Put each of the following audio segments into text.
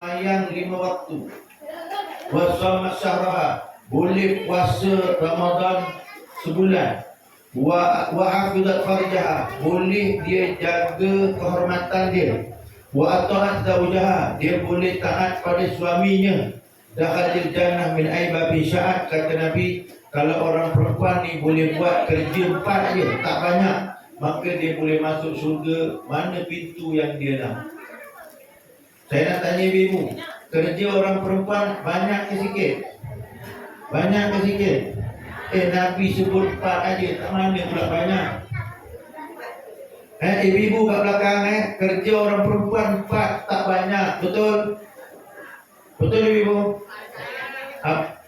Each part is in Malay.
Sembahyang 5 waktu. Wa shoma syahraha, boleh puasa Ramadan sebulan. Wa hafizat farjaha, boleh dia jaga kehormatan dia. Wa ata'at zawjaha, dia boleh taat pada suaminya. Dakhalil jannah min aibabin sya'at, kata Nabi, kalau orang perempuan ni boleh buat kerja 4 je, tak banyak, maka dia boleh masuk syurga mana pintu yang dia nak. Saya nak tanya ibu, kerja orang perempuan banyak ke sikit? Banyak ke sikit? Nabi sebut 4 aja, tak mana pula banyak. Ibu-ibu kat belakang, kerja orang perempuan 4 tak banyak, betul? Betul ibu?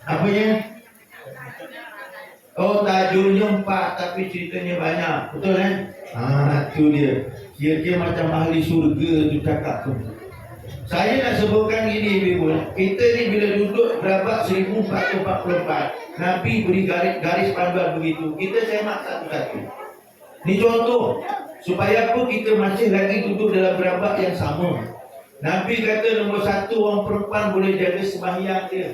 Apanya? Oh, tajuknya 4 tapi ceritanya banyak, betul tu dia. Kira-kira macam ahli surga tu cakap tu. Saya nak sebutkan gini ibu, kita ni bila duduk berabak 1444, Nabi beri garis panduan begitu, kita semak satu-satu. Ni contoh, supaya apa kita masih lagi duduk dalam berabak yang sama. Nabi kata nombor 1, orang perempuan boleh jaga sembahyang dia.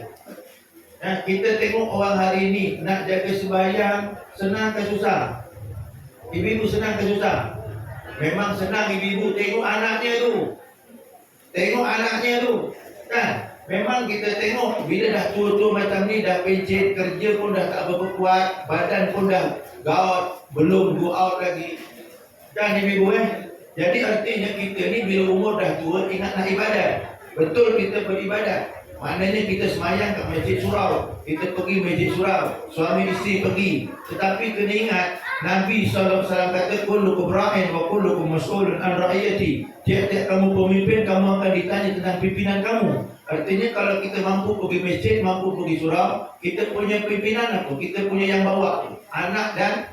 Kita tengok orang hari ni nak jaga sembahyang, senang ke susah? Ibu-ibu senang ke susah? Memang senang ibu-ibu, tengok anaknya tu. Tengok anaknya tu kan. Memang kita tengok bila dah tua-tua macam ni, dah pencet, kerja pun dah tak berapa kuat, badan pun dah gaut, belum go out lagi kan ibu-ibu Jadi artinya kita ni bila umur dah tua ingat nak ibadat. Betul kita beribadat, maknanya kita semayang kat masjid surau, kita pergi masjid surau, suami isteri pergi. Tetapi kena ingat Nabi SAW kata kullukum ra'in wa kullukum mas'ulun an ra'iyati. Tiap-tiap kamu pemimpin, kamu akan ditanya tentang pimpinan kamu. Artinya kalau kita mampu pergi masjid, mampu pergi surau, kita punya pimpinan apa? Kita punya yang bawa anak dan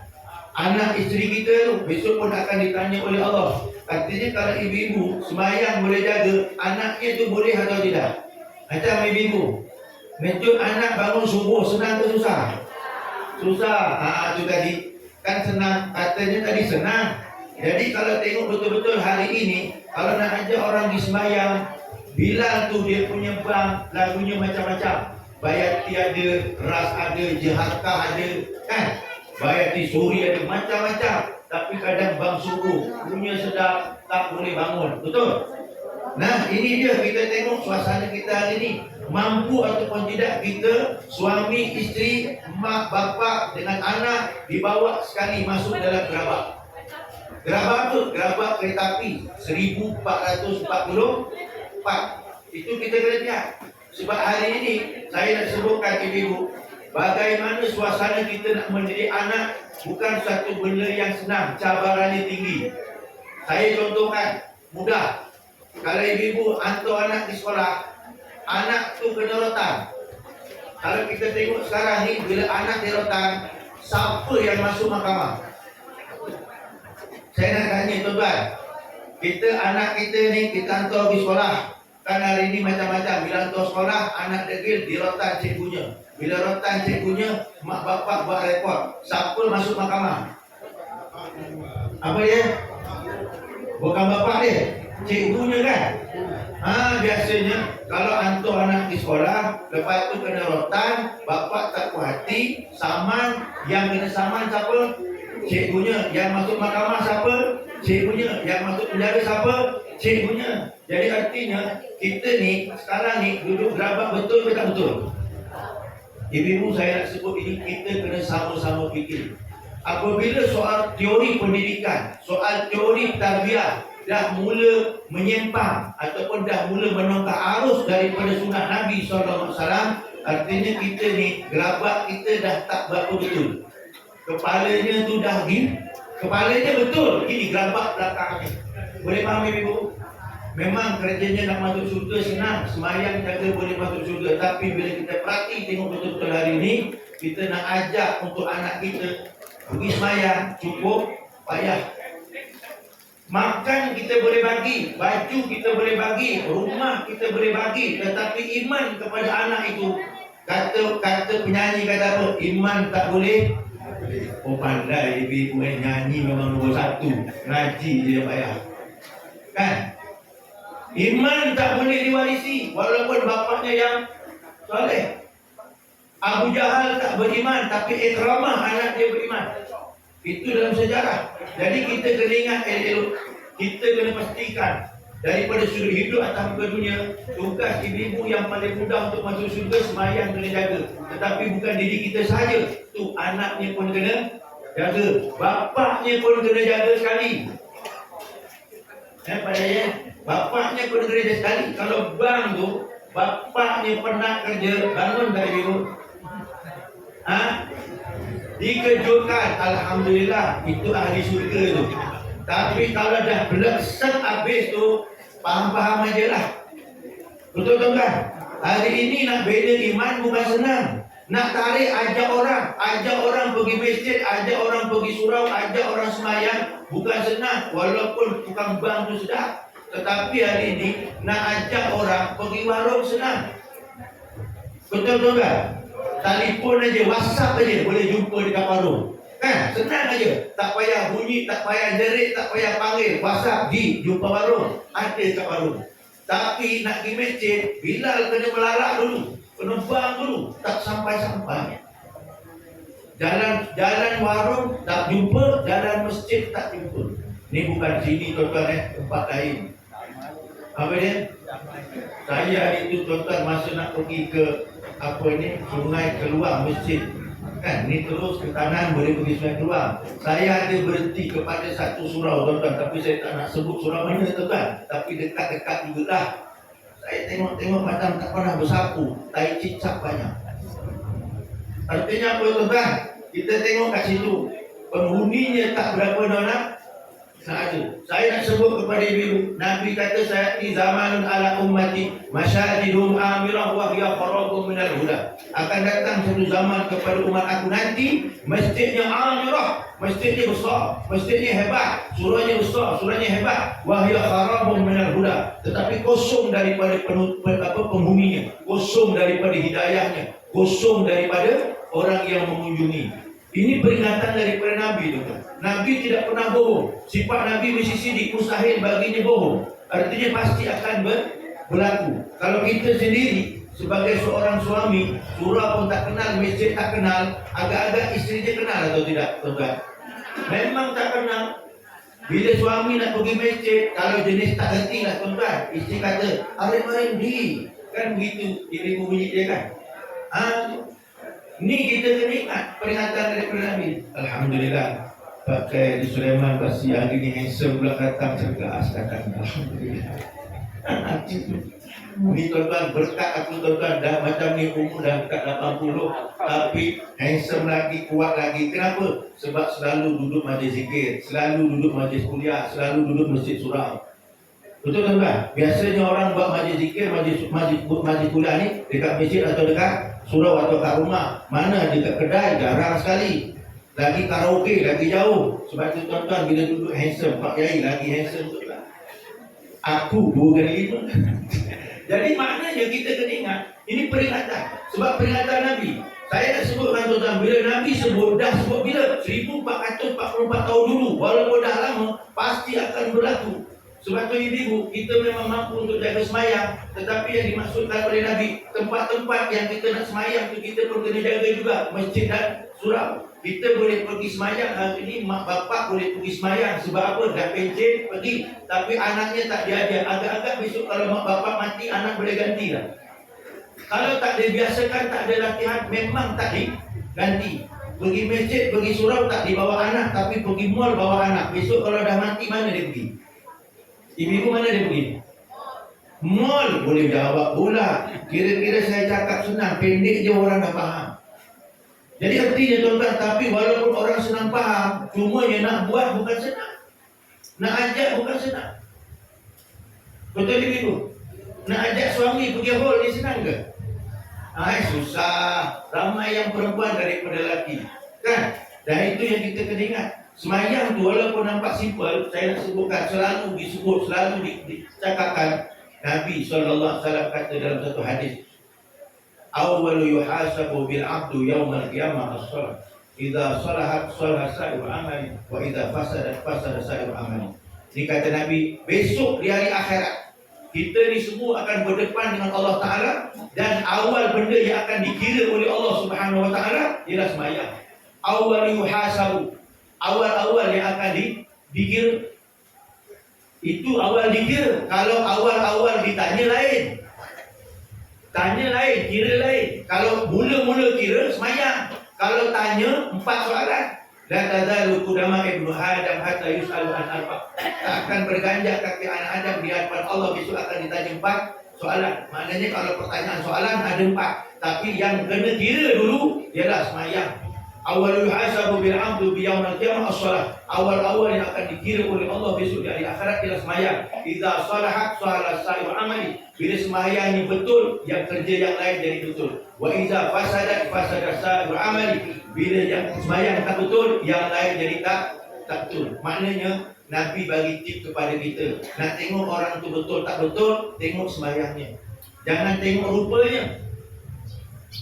anak isteri kita tu besok pun akan ditanya oleh Allah. Artinya kalau ibu-ibu semayang boleh jaga, anaknya tu boleh atau tidak? Macam ibu-ibu mencut anak bangun subuh, senang ke susah? Susah. Tu tadi kan senang, katanya tadi senang. Jadi kalau tengok betul-betul hari ini, kalau nak ajak orang di semayang, Bilal tu dia punya bang, lagunya macam-macam. Bayati ada, Ras ada, Jaharkah ada, kan? Bayati Suri ada, macam-macam. Tapi kadang bang subuh, punya sedap, tak boleh bangun, betul? Nah ini dia, kita tengok suasana kita hari ini. Mampu ataupun tidak kita, suami, isteri, mak, bapa dengan anak dibawa sekali masuk dalam gerabak. Gerabak tu, gerabak kereta api 1444. Itu kita kena lihat. Sebab hari ini saya nak sebutkan ibu-ibu, bagaimana suasana kita nak mendidik anak bukan satu benda yang senang, cabarannya tinggi. Saya contohkan, mudah. Kalau ibu-ibu hantar anak di sekolah, anak tu kena rotan. Kalau kita tengok sekarang ni, bila anak dirotan, siapa yang masuk mahkamah? Saya nak tanya tuan-tuan, kita anak kita ni kita hantar di sekolah. Kan hari ni macam-macam, bila hantar sekolah, anak degil dirotan cikgunya. Bila rotan cikgunya, mak bapak buat rekod. Siapa masuk mahkamah? Apa dia? Bukan bapak dia, cikgunya kan? Biasanya kalau hantar anak di sekolah, lepas tu kena rotan, bapak tak puas hati, saman. Yang kena saman siapa? Cikgunya. Yang masuk mahkamah siapa? Cikgunya. Yang masuk penjara siapa? Cikgunya. Jadi artinya kita ni sekarang ni duduk gerabak, betul ke tak betul? Ibu-ibu saya nak sebut ini, kita kena sama-sama fikir. Apabila soal teori pendidikan, soal teori tarbiyah dah mula menyimpang ataupun dah mula menongkak arus daripada sunnah Nabi SAW, artinya kita ni gerabak kita dah tak berapa betul. Kepalanya tu dah kepalanya betul, ini gerabak belakangnya. Boleh faham ibu? Memang kerjanya nak masuk surga senang, semayang jaga boleh masuk surga. Tapi bila kita perhati tengok betul-betul hari ini, kita nak ajak untuk anak kita pergi semayang, cukup payah. Makan kita boleh bagi, baju kita boleh bagi, rumah kita boleh bagi, tetapi iman kepada anak itu, kata penyanyi kata apa? Iman tak boleh. Oh pandai ibu-ibu nyanyi memang nombor 1, ngaji dia payah. Kan? Iman tak boleh diwarisi walaupun bapaknya yang soleh. Abu Jahal tak beriman, tapi Ikramah anak dia beriman. Itu dalam sejarah. Jadi kita kena ingat elok-elok. Kita kena pastikan daripada sudut hidup atau muka dunia, tugas ibu-ibu yang paling mudah untuk masuk surga sembahyang kena jaga. Tetapi bukan diri kita sahaja, tu anaknya pun kena jaga, bapaknya pun kena jaga sekali. Bapaknya pun kena jaga sekali. Kalau bang tu bapaknya pernah kerja, bangun dari biru, dikejutkan, alhamdulillah itu ahli surga tu. Tapi kalau dah belaksak habis tu, faham-faham aja lah. Betul kan? Hari ini nak bina iman bukan senang. Nak tarik ajak orang pergi masjid, ajak orang pergi surau, ajak orang semayang bukan senang. Walaupun tukang bank tu sedap, tetapi hari ini nak ajak orang pergi warung senang. Betul kan? Telefon aja, WhatsApp aja boleh jumpa dekat warung. Kan? Senang aja. Tak payah bunyi, tak payah jerit, tak payah panggil. WhatsApp, jumpa warung. Ada kat warung. Tapi nak pergi masjid, Bilal kena melarak dulu, kena bang dulu, tak sampai-sampai. Jalan warung tak jumpa, jalan masjid tak jumpa. Ni bukan sini tuan-tuan, tempat lain. Apa dia? Saya hari itu tuan-tuan masa nak pergi ke sungai keluar masjid. Kan, ni terus ke kanan boleh pergi sungai keluar. Saya ada berhenti kepada satu surau tuan-tuan, tapi saya tak nak sebut surau mana tuan-tuan, tapi dekat-dekat jugalah. Saya tengok macam tak pernah bersapu, tai cicak banyak. Artinya apa tuan-tuan? Kita tengok kat situ, penghuninya tak berapa orang sahaja. Saya nak sebut kepada ibu, Nabi kata saya di zamanun ala ummati masyajidum amirah wa hiya kharabun minal huda. Akan datang satu zaman kepada umat aku nanti, masjidnya amirah, masjidnya besar, masjidnya hebat, surahnya besar, surahnya hebat, wa hiya kharabun minal huda, tetapi kosong daripada penghuninya, kosong daripada hidayahnya, kosong daripada orang yang mengunjungi. Ini peringatan daripada Nabi tu. Nabi tidak pernah bohong. Sifat Nabi mesti sidik, mustahil baginya bohong. Artinya pasti akan berlaku. Kalau kita sendiri sebagai seorang suami, surah pun tak kenal, masjid tak kenal, agak-agak isteri dia kenal atau tidak, tuan-tuan? Memang tak kenal. Bila suami nak pergi masjid, kalau jenis tak reti lah tuan-tuan, isteri kata, "Arif di." Kan begitu ibu bunyi dia kan? Ni kita kena ingat peringatan daripada Nabi. Alhamdulillah, pakai di Sulaiman Basi hari ni handsome pula datang cergas katakan alhamdulillah. Ni tuan-tuan berkat aku tuan-tuan, dah macam ni umur dah dekat 80, tapi handsome lagi, kuat lagi. Kenapa? Sebab selalu duduk majlis zikir, selalu duduk majlis kuliah, selalu duduk masjid surau. Betul tuan-tuan? Biasanya orang buat majlis zikir, majlis kuliah ni dekat masjid atau dekat surau atau kat rumah. Mana dekat kedai jarang sekali. Lagi karaoke lagi jauh. Sebab tu tuan-tuan bila duduk handsome, Pak Yai lagi handsome tu lah. Aku 2 kali 5. Jadi maknanya kita kena ingat, ini peringatan. Sebab peringatan Nabi. Saya nak sebutkan tuan-tuan, bila Nabi sebut, dah sebut bila? 1444 tahun dulu. Walaupun dah lama, pasti akan berlaku. Sebab tu ibu, kita memang mampu untuk jaga semayang. Tetapi yang dimaksudkan oleh Nabi, tempat-tempat yang kita nak semayang tu kita pun kena jaga juga. Masjid dan surau. Kita boleh pergi semayang hari ini, mak bapak boleh pergi semayang. Sebab apa? Dah pencen pergi. Tapi anaknya tak diajar. Agak-agak besok kalau mak bapak mati, anak boleh ganti lah. Kalau tak dibiasakan, tak ada latihan, memang tak diganti. Pergi masjid, pergi surau tak dibawa anak, tapi pergi mall bawa anak. Besok kalau dah mati, mana dia pergi? Ibu mana dia pergi? Mall boleh jawab pula. Kira-kira saya cakap senang, pendek je orang dah faham. Jadi artinya tuan-tuan, tapi walaupun orang senang faham, cuma yang nak buat bukan senang. Nak ajak bukan senang. Betul ibu? Nak ajak suami pergi hall ni senang ke? Susah. Ramai yang perempuan daripada lelaki. Kan? Dan itu yang kita kena ingat. Semayang tu walaupun nampak simple, saya nak sebutkan, selalu disebut, selalu dicakapkan. Nabi SAW kata dalam satu hadis, "Awwalu yuhasabu bil 'abdu yawmal qiyamah as-salat. Idza salahat salaha sa'iru amali wa idza fasadat fasada sa'iru amali." Ini kata Nabi, besok di hari akhirat kita ni semua akan berdepan dengan Allah Ta'ala, dan awal benda yang akan dikira oleh Allah Subhanahu Wa Ta'ala ialah sembahyang. Awal yuhasabu, awal-awal yang akan dikira. Itu awal dikira. Kalau awal-awal ditanya lain, tanya lain, kira lain. Kalau mula-mula kira sembahyang. Kalau tanya 4 soalan, la tazalu qudama ibnu Adam hatta yus'alu an arba. Akan berganjak kaki anak Adam di hadapan Allah besok akan ditanya 4 soalan. Maknanya kalau pertanyaan soalan ada 4, tapi yang kena kira dulu ialah sembahyang. Awal yuhasabu bil 'abdu bi yaumil qiyamah as-shalah. Awal-awal yang akan dikira oleh Allah besok di hari akhirat ialah sembahyang. Idza salahat salah sa'ir amali. Bila sembahyang ni betul, yang kerja yang lain jadi betul. Wa idza fasadat fasada sa'ir amali. Bila yang sembahyang tak betul, yang lain jadi tak betul. Maknanya Nabi bagi tip kepada kita, nak tengok orang tu betul tak betul, tengok sembahyangnya. Jangan tengok rupanya.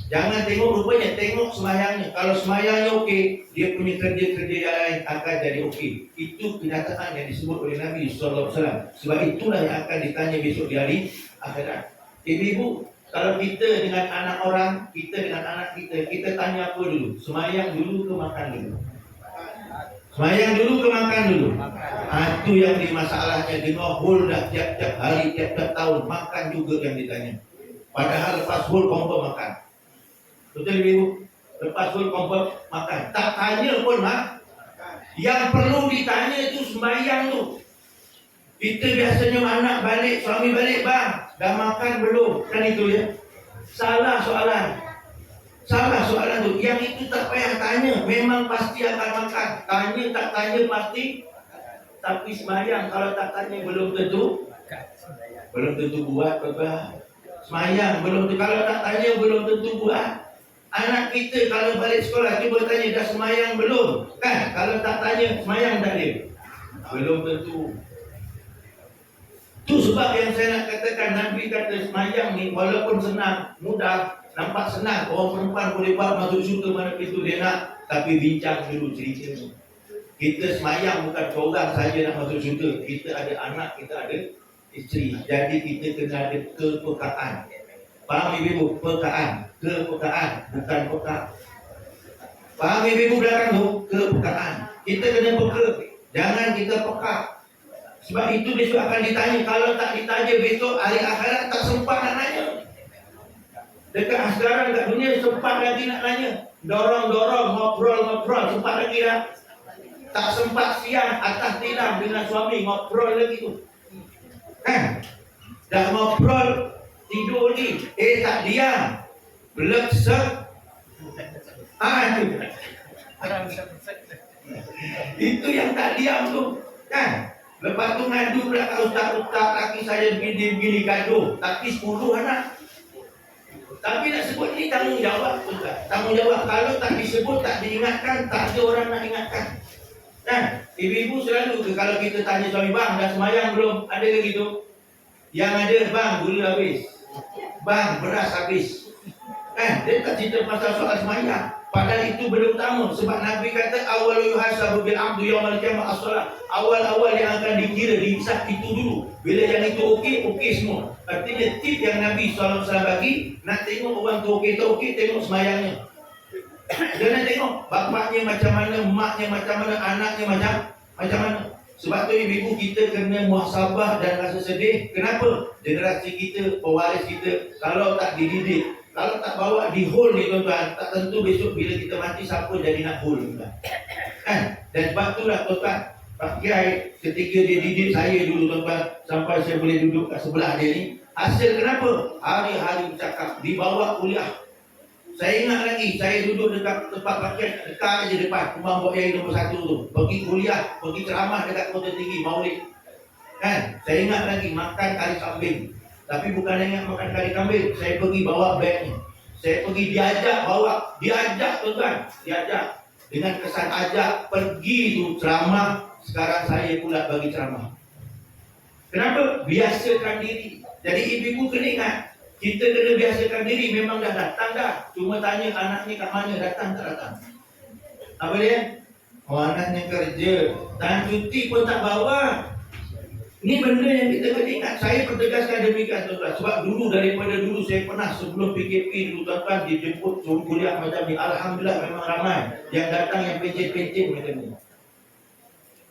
Jangan tengok rupanya, tengok sembahyangnya. Kalau sembahyangnya okey, dia punya kerja-kerja yang lain akan jadi okey. Itu kenyataan yang disebut oleh Nabi sallallahu alaihi wasallam. Sebab itulah yang akan ditanya besok di hari akhirat. Ibu-ibu, kalau kita dengan anak orang, kita dengan anak kita tanya apa dulu? Sembahyang dulu ke makan dulu? Sembahyang dulu ke makan dulu? Itu yang di masalahnya. Dengar hul dah tiap-tiap hari, tiap-tiap tahun, makan juga yang ditanya. Padahal lepas hul confirm makan. Betul ibu? Lepas hul confirm makan. Tak tanya pun Yang perlu ditanya itu sembahyang tu. Kita biasanya anak balik, suami balik, bang, dah makan belum? Kan itu ya. Salah soalan. Salah soalan tu. Yang itu tak payah tanya. Memang pasti akan makan. Tanya tak tanya pasti. Tapi sembahyang kalau tak tanya belum tentu. Belum tentu buat apa. Sembahyang belum tentu. Kalau tak tanya belum tentu buat. Anak kita kalau balik sekolah cuba tanya dah sembahyang belum? Kan? Kalau tak tanya sembahyang tak dia? Belum tentu. Itu sebab yang saya nak katakan, Nabi kata sembahyang ni walaupun senang, mudah, nampak senang, orang perempuan boleh buat masuk syurga mana pintu dia nak, tapi bincang dulu cerita ni. Kita sembahyang bukan seorang saja nak masuk syurga. Kita ada anak, kita ada isteri. Jadi kita kena ada kepekaan. Faham ibu? Pekaan. Kepekaan, bukan peka. Faham ibu belakang tu? Kepekaan. Kita kena peka. Jangan kita peka. Sebab itu besok akan ditanya. Kalau tak ditanya besok, hari akhirat tak sempat nak nanya. Dekat sekarang kat dunia sempat lagi nak nanya. Dorong-dorong, ngobrol-ngobrol, sempat lagi dah. Tak sempat siang atas tilam dengan suami, ngobrol lagi tu. Kan? Dah ngobrol, tidur ni. Tak diam. Belekset. Itu yang tak diam tu. Kan? Lepas tu ngadu pula kat ustaz-ustaz, laki saya begini gaduh. Tapi 10 anak. Tapi nak sebut ni tanggungjawab. Tanggungjawab. Kalau tak disebut, tak diingatkan, tak ada orang nak ingatkan. Kan? Ibu-ibu selalu ke kalau kita tanya suami, bang dah sembahyang belum? Ada ke gitu? Yang ada, bang gula habis, bang beras habis. Kan? Dia tak cerita pasal soal sembahyang. Padahal itu benda utama. Sebab Nabi kata awal yuhasabu bil 'abdu yaumil qiyamah as-shalah. Awal-awal yang akan dikira, dihisab itu dulu. Bila yang itu okey semua. Artinya tip yang Nabi SAW bagi, nak tengok orang tu okey tak okey, tengok sembahyangnya. Jangan tengok bapaknya macam mana, maknya macam mana, anaknya macam mana. Sebab tu ibu kita kena muhasabah dan rasa sedih. Kenapa? Generasi kita, pewaris kita, kalau tak dididik, kalau tak bawa di hold ni tuan-tuan, tak tentu besok bila kita mati siapa jadi nak hold tuan. Kan? Dan sebab itulah tuan-tuan, Pak Kiai ketika dia didik saya dulu tuan-tuan, sampai saya boleh duduk kat sebelah dia ni. Hasil kenapa? Hari-hari bercakap, dibawa kuliah. Saya ingat lagi, saya duduk dekat tempat Pak Kiai, dekat aja depan Kembang Bok Yai nombor 1 tu. Pergi kuliah, pergi ceramah dekat Kota Tinggi, Maulid. Kan? Saya ingat lagi, makan kari kambing. Tapi bukan ingat makan kari kambing, saya pergi bawa bagnya. Saya pergi diajak tuan-tuan, diajak. Dengan kesan ajak, pergi tu ceramah, sekarang saya pula bagi ceramah. Kenapa? Biasakan diri. Jadi ibu-ibu kena ingat, kita kena biasakan diri. Memang dah datang dah. Cuma tanya anaknya kat mana, datang tak datang. Apa dia? Oh, anaknya kerja, dan cuti pun tak bawa. Ini benda yang kita kena ingat. Saya pertegaskan demikian tuan-tuan. Sebab daripada dulu saya pernah sebelum PKP dulu tuan-tuan dijemput suruh kuliah macam ni. Alhamdulillah memang ramai yang datang yang pencen-pencen macam ni.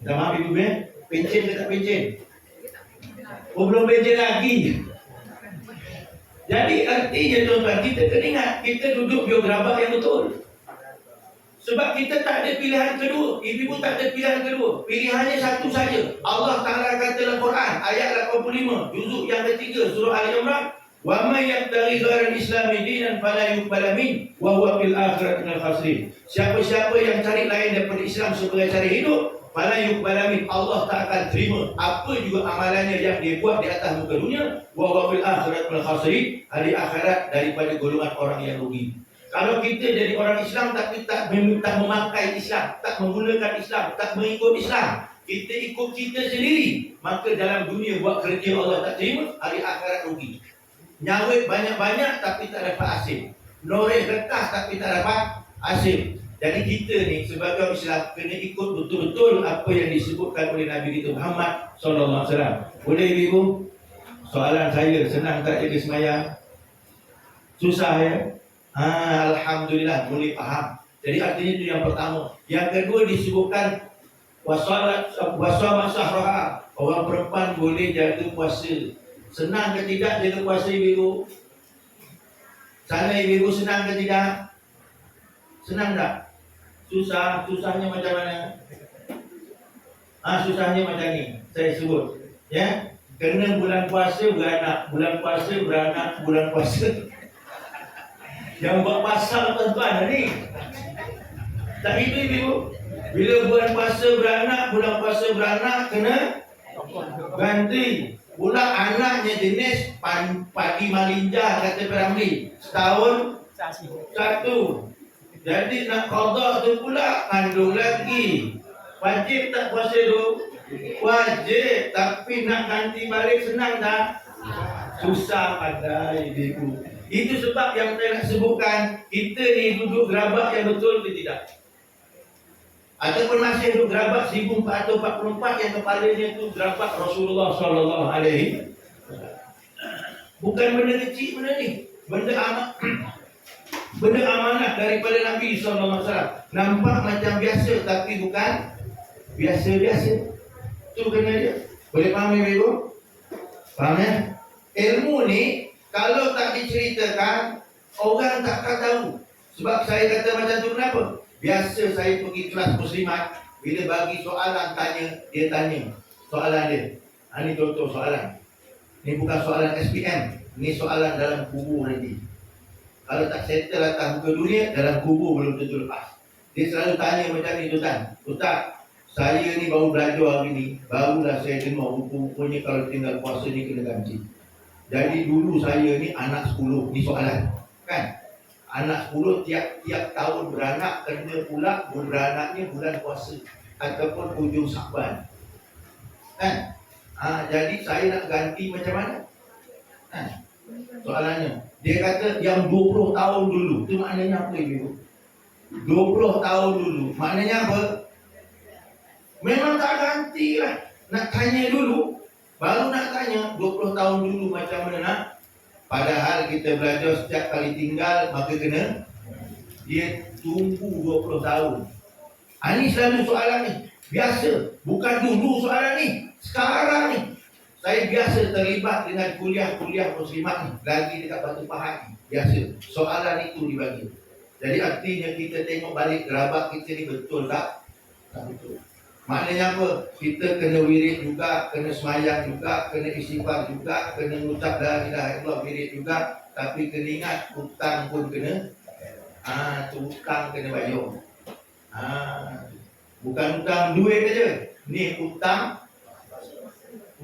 Minta maaf ibu pencen ke tak pencen? Oh belum pencen lagi. Jadi artinya tuan-tuan, kita kena ingat kita duduk biografa yang betul. Sebab kita tak ada pilihan kedua. Ibu tak ada pilihan kedua. Pilihannya satu saja. Allah Ta'ala kata dalam Quran ayat 85 juzuk yang ketiga surah Ali Imran, wa may yabtaghi ghairal islami dinan fala yuqbal min wa huwa fil akhirati minal khasirin. Siapa-siapa yang cari lain daripada Islam sebagai cara hidup, fala yuqbal min, Allah tak akan terima apa juga amalannya yang dia buat di atas muka dunia, wa huwa fil akhirati minal khasirin, hari akhirat daripada golongan orang yang rugi. Kalau kita jadi orang Islam tapi tak memakai Islam, tak menggunakan Islam, tak mengikut Islam, kita ikut kita sendiri, maka dalam dunia buat kerja Allah tak terima, hari akhirat rugi. Nyawit banyak-banyak tapi tak dapat hasil. Noreh rekas tapi tak dapat hasil. Jadi kita ni sebagai orang Islam kena ikut betul-betul apa yang disebutkan oleh Nabi kita Muhammad SAW. Boleh ibu? Soalan saya, senang tak jaga sembahyang? Susah ya? Alhamdulillah boleh faham. Jadi artinya itu yang pertama. Yang kedua disebutkan wasama sahraha, orang perempuan boleh jaga puasa. Senang ke tidak jaga puasa ibu? Sana ibu senang ke tidak? Senang tak? Susah. Susahnya macam mana? Susahnya macam ni. Saya sebut. Ya, kena bulan puasa beranak, bulan puasa beranak, bulan puasa. Yang buat pasal tuan-tuan ni. Tak itu ibu. Bila bulan puasa beranak kena ganti. Pula anaknya jenis padi malinja kata Peramli. Setahun satu. Jadi nak qada tu pula kandung lagi. Wajib tak puasa tu? Wajib. Tapi nak ganti balik senang tak? Susah pandai ibu. Itu sebab yang saya nak sebutkan, kita ni duduk gerabak yang betul ke tidak? Ataupun masih duduk gerabak 1444 yang kepalanya itu gerabak Rasulullah SAW. Bukan benda kecil benda ni. Benda amanah daripada Nabi SAW. Nampak macam biasa tapi bukan biasa-biasa. Itu kena dia. Boleh faham ibu? Faham ya? Ilmu ni kalau tak diceritakan, orang takkan tahu. Sebab saya kata macam tu kenapa? Biasa saya pergi kelas muslimat, bila bagi soalan dia tanya soalan dia. Ini contoh soalan. Ini bukan soalan SPM, ini soalan dalam kubur nanti. Kalau tak settle atas muka dunia, dalam kubur belum tentu lepas. Dia selalu tanya macam ni, Ustaz, saya ni baru belajar hari ni, barulah saya dengar rupanya kalau tinggal puasa ni kena ganti. Jadi dulu saya ni anak 10, ni soalan kan? Anak 10 tiap tahun beranak, kena pula beranaknya bulan puasa ataupun hujung Syakban kan? Jadi saya nak ganti macam mana? Soalannya, dia kata yang 20 tahun dulu, itu maknanya apa ibu? 20 tahun dulu, maknanya apa? Memang tak gantilah. Nak tanya dulu, baru nak tanya 20 tahun dulu macam mana nak. Padahal kita belajar setiap kali tinggal maka kena dia tunggu 20 tahun. Ini selalu soalan ni. Biasa. Bukan dulu soalan ni. Sekarang ni. Saya biasa terlibat dengan kuliah-kuliah muslimat ni. Lagi dekat Batu Pahat ni. Biasa. Soalan itu dibagi. Jadi artinya kita tengok balik gerabak kita ni betul tak? Tak betul. Maknanya apa? Kita kena wirid juga, kena semayang juga, kena istighfar juga, kena mengucap la ilaha illallah wirid juga. Tapi kena ingat, hutang pun kena. Hutang kena bayar. Bukan hutang duit saja. Ni hutang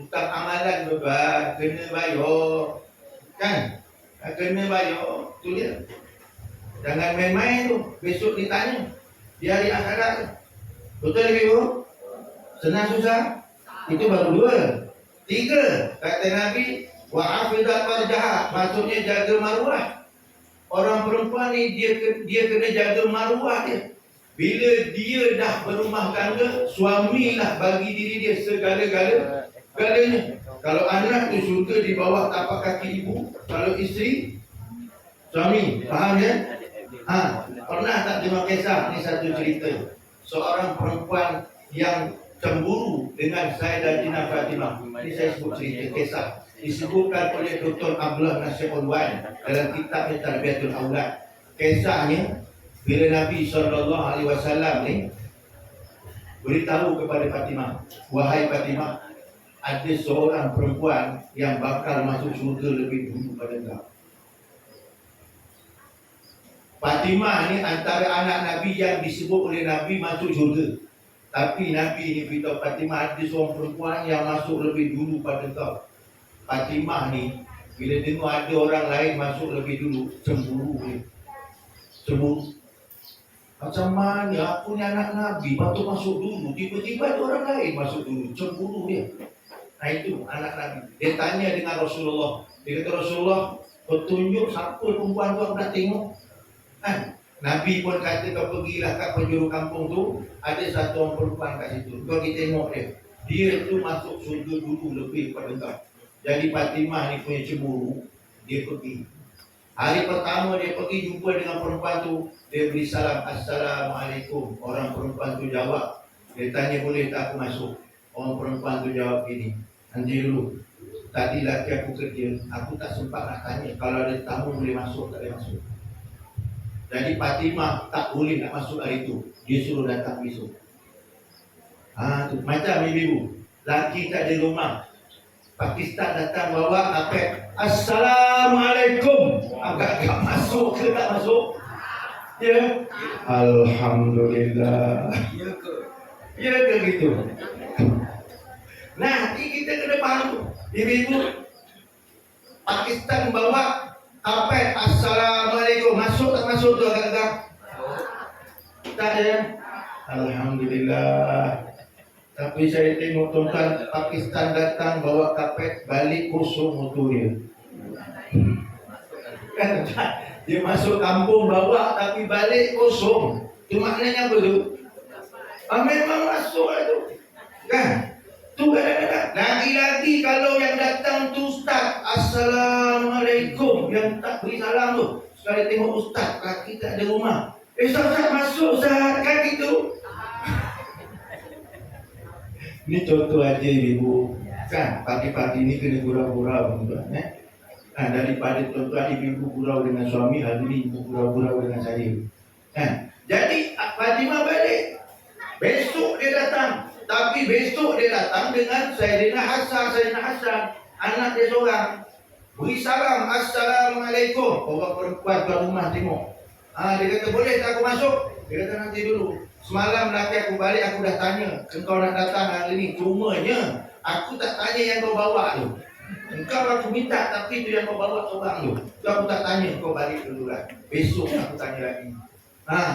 amalan beban, kena bayar. Kan? Kena bayar. Itu dia. Jangan main-main tu. Besok ditanya. Di hari akhirat tu. Betul lagi ibu? Senang susah? Itu baru 2. 3, kata Nabi, wa'afidat warjahat, maksudnya jaga maruah. Orang perempuan ni dia kena jaga maruah dia. Bila dia dah berumah tangga, suamilah bagi diri dia segala-gala Katanya, kalau anak tu suka di bawah tapak kaki ibu, kalau isteri, suami, faham ya? Pernah tak dengar kisah? Ini satu cerita. Seorang perempuan yang cemburu dengan Sayyidatina Fatimah. Ini saya sebut cerita kisah. Disebutkan oleh Dr. Abdullah Nasir Ulwan dalam kitab Tarbiyatul Aulad. Kisahnya bila Nabi SAW ni beritahu kepada Fatimah, wahai Fatimah, ada seorang perempuan yang bakal masuk surga lebih dulu pada kau. Fatimah ni antara anak Nabi yang disebut oleh Nabi masuk surga. Tapi Nabi ni beritahu Fatimah, ada seorang perempuan yang masuk lebih dulu pada kau. Fatimah ni bila dengar ada orang lain masuk lebih dulu, cemburu dia. Cemburu. Macam mana aku ni anak Nabi, patut masuk dulu, tiba-tiba ada orang lain masuk dulu, cemburu dia. Nah itu anak Nabi. Dia tanya dengan Rasulullah. Dia kata, Rasulullah, petunjuk siapa perempuan tu aku nak tengok. Nabi pun kata, kau pergilah kat penjuru kampung tu, ada satu orang perempuan kat situ. Kau pergi tengok dia. Dia tu masuk surga dulu lebih pada kau. Jadi Fatimah ni punya cemburu. Dia pergi. Hari pertama dia pergi jumpa dengan perempuan tu, dia beri salam, Assalamualaikum. Orang perempuan tu jawab. Dia tanya, boleh tak aku masuk? Orang perempuan tu jawab gini, nanti dulu, tadi laki aku kerja, aku tak sempat nak tanya kalau ada tamu boleh masuk tak boleh masuk. Jadi Fatimah tak boleh nak masuk hari itu, dia suruh datang besok. Tu macam ibu, laki tak ada rumah, Pakistan datang bawa kapet, Assalamualaikum. Agak masuk ke tak masuk? Ya, Alhamdulillah. Ya ke gitu. Nah, kita kena faham tu. Ibu-ibu, Pakistan bawa kapet, Assalamualaikum. Masuk tak masuk tu agak-agak? Tak ya? Alhamdulillah. Tapi saya tengok tuan-tuan, Pakistan datang bawa kapet, balik kosong motor dia. Kan dia masuk kampung bawa tapi balik kosong. Itu maknanya apa tu? Memang masuk lah tu. Kan? Tu kadang-kadang. Lagi-lagi kalau yang datang tu ustaz, Assalamualaikum. Yang tak beri salam tu. Sekali tengok ustaz, laki tak ada rumah. Ustaz masuk ustaz. Kan gitu. Ini contoh aja ibu. Kan pagi-pagi ini kena gurau-gurau tuan-tuan. Daripada tuan-tuan ibu gurau dengan suami, hari ini ibu gurau-gurau dengan saya. Jadi Fatimah balik. Besok dia datang. Tapi besok dia datang dengan Sayyidina Hasan, anak dia seorang. Beri salam, Assalamualaikum. Orang perempuan tuan rumah tengok. Dia kata, boleh tak aku masuk? Dia kata, nanti dulu. Semalam laki aku balik, aku dah tanya, engkau nak datang hari ni. Cumanya, aku tak tanya yang kau bawa tu. Engkau aku minta, tapi tu yang kau bawa seorang tu. Tu aku tak tanya, kau balik dulu lah. Besok aku tanya lagi.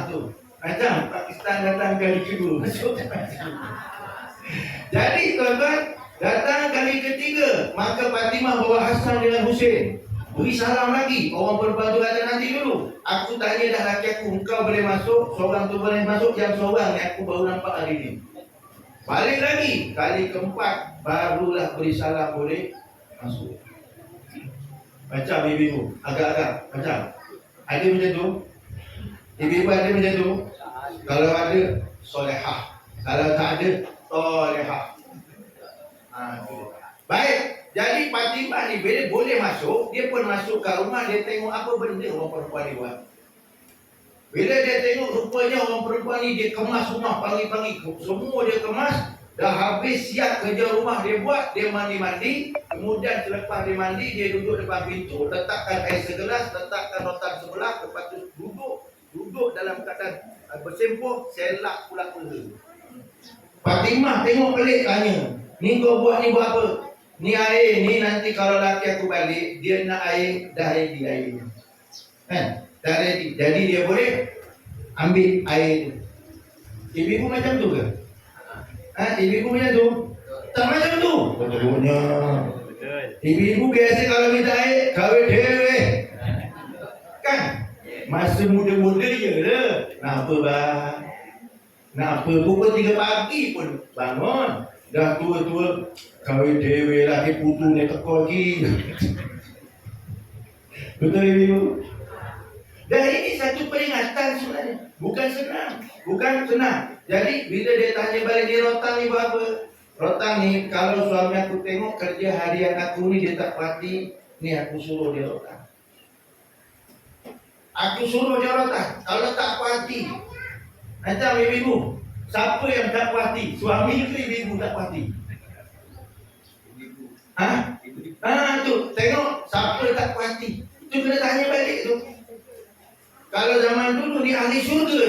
Tu. Macam Pakistan datang kali kedua. Jadi tuan-tuan, datang kali ketiga, maka Fatimah bawa Hasan dengan Husain. Beri salam lagi. Orang perempuan tu kata, nanti dulu. Aku tanya dah laki aku, engkau boleh masuk, seorang tu boleh masuk, yang seorang yang aku baru nampak hari ni. Balik lagi, kali keempat, barulah beri salam boleh masuk. Macam ibu-ibu, agak-agak macam. Ada macam tu? Ibu-ibu ada macam tu? Kalau ada, solehah. Kalau tak ada, tolehah. Baik, jadi Fatimah ni bila boleh masuk, dia pun masuk ke rumah, dia tengok apa benda orang perempuan ni buat. Bila dia tengok rupanya orang perempuan ni dia kemas rumah pagi-pagi, semua dia kemas, dah habis siap kerja rumah dia buat, dia mandi-mandi, kemudian selepas dia mandi, dia duduk depan pintu, letakkan air segelas, letakkan rotan sebelah, lepas tu duduk dalam keadaan bersempoh, selak pula peha. Fatimah tengok pelik, tanya, ni kau buat ni buat apa? Ni air ni nanti kalau laki aku balik, dia nak air, dah ready airnya. Dah ready. Jadi dia boleh ambil air tu. Ibu-ibu macam tu ke? Ibu-ibu macam tu? Tak macam tu. Betulnya. Ibu-ibu biasa kalau minta air, kahwin dewe. Kan? Masa muda-muda je lah. Nak apa bang? Nak apa? Pukul 3 pagi pun bangun. Dah tua-tua kahwin dewe lagi putu ni teko lagi. Betul ibu? Dan ini satu peringatan sebenarnya. Bukan senang. Jadi bila dia tanya balik dia rotan ni buat apa? Rotan ni kalau suami aku tengok kerja harian aku ni dia tak pati, ni aku suruh dia rotan. Kalau tak pati, macam ibu, siapa yang tak pati? Suami ke ibu tak pati? Tu tengok siapa tak pati. Itu kena tanya balik tu. Kalau zaman dulu ni ahli syurga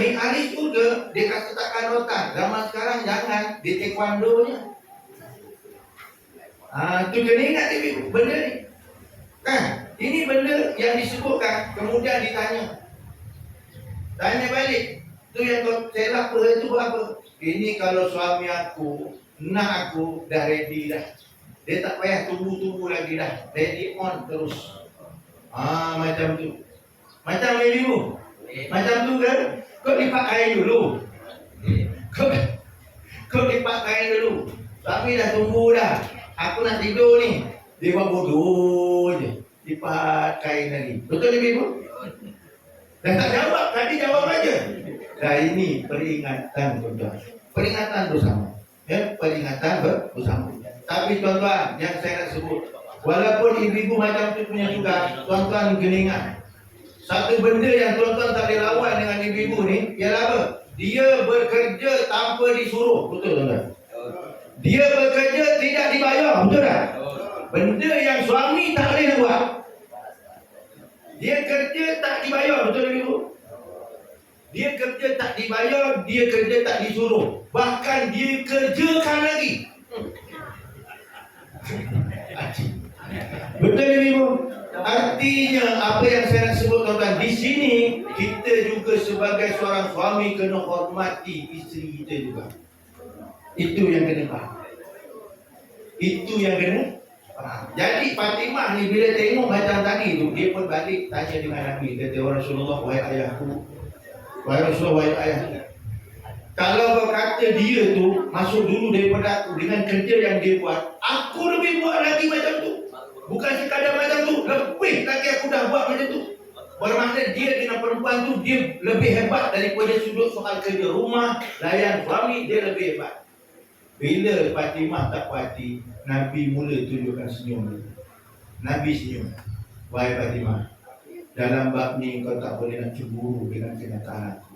dia kata takkan rotan. Zaman sekarang jangan, dia taekwondo-nya. Tu kena ingat ibu benda ni. Kan? Ini benda yang disebutkan, kemudian ditanya. Tanya balik. Tu yang kau selak itu apa? Ini kalau suami aku, nak aku dah ready dah. Dia tak payah tunggu lagi dah. Ready on terus. Macam tu. Macam ibu. Macam tu kan? Kau dipakai dulu. Kau dipakai dulu. Suami dah tunggu dah. Aku nak tidur ni. Dia buat bodoh je. Dipakai lagi. Betul ibu? Dah tak jawab. Tadi jawab aja. Dah ini peringatan tuan-tuan. Peringatan bersama. Ya, peringatan bersama. Tapi tuan-tuan, yang saya nak sebut, walaupun ibu-ibu macam tu punya juga, tuan-tuan kena ingat. Satu benda yang tuan-tuan tak boleh lawan dengan ibu-ibu ni, ialah apa? Dia bekerja tanpa disuruh. Betul tuan-tuan? Dia bekerja tidak dibayar. Betul tak? Benda yang suami tak boleh buat. Dia kerja tak dibayar. Betul ibu? Dia kerja tak dibayar, dia kerja tak disuruh. Bahkan dia kerjakan lagi. Betul ibu? Artinya apa yang saya nak sebut tuan-tuan, di sini kita juga sebagai seorang suami kena hormati isteri kita juga. Itu yang kena faham. Jadi Fatimah ni bila tengok macam tadi tu, dia pun balik tanya dengan Nabi. Kata Rasulullah, wahai ayahku, wahai Rasulullah, wahai ayahku, kalau kau kata dia tu masuk dulu daripada aku dengan kerja yang dia buat, aku lebih buat lagi macam tu. Bukan sekadar macam tu, lebih lagi aku dah buat macam tu. Bermakna dia dengan perempuan tu, dia lebih hebat daripada sudut soal kerja rumah, layan suami, dia lebih hebat. Bila Fatimah tak puati, Nabi mula tunjukkan senyum. Nabi senyum. Wahai Fatimah, dalam bab ni kau tak boleh nak cemburu dengan kenyataan aku.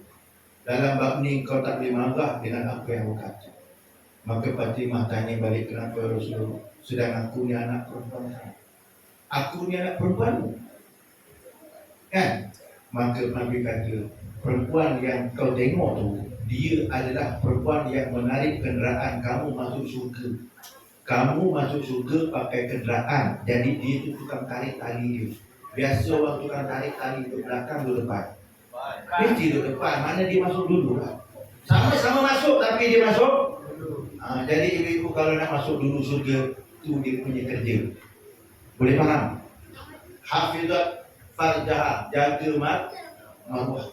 Dalam bab ni kau tak boleh marah dengan apa yang aku kata. Maka Fatimah tanya balik, kenapa Rasulullah? Sedang aku ni anak perempuan. Aku ni anak perempuan. Kan? Maka Nabi kata, perempuan yang kau tengok tu, dia adalah perempuan yang menarik kenderaan kamu masuk syurga. Kamu masuk syurga pakai kenderaan. Jadi dia tu tukang tarik tali dia. Biasa orang tukang tarik tali ke belakang ke depan. Mesti ke depan. Mana dia masuk dulu lah. Sama-sama masuk tapi dia masuk. Jadi ibu-ibu kalau nak masuk dulu syurga, tu dia punya kerja. Boleh faham? Hafizat farjaha, jaga maruah.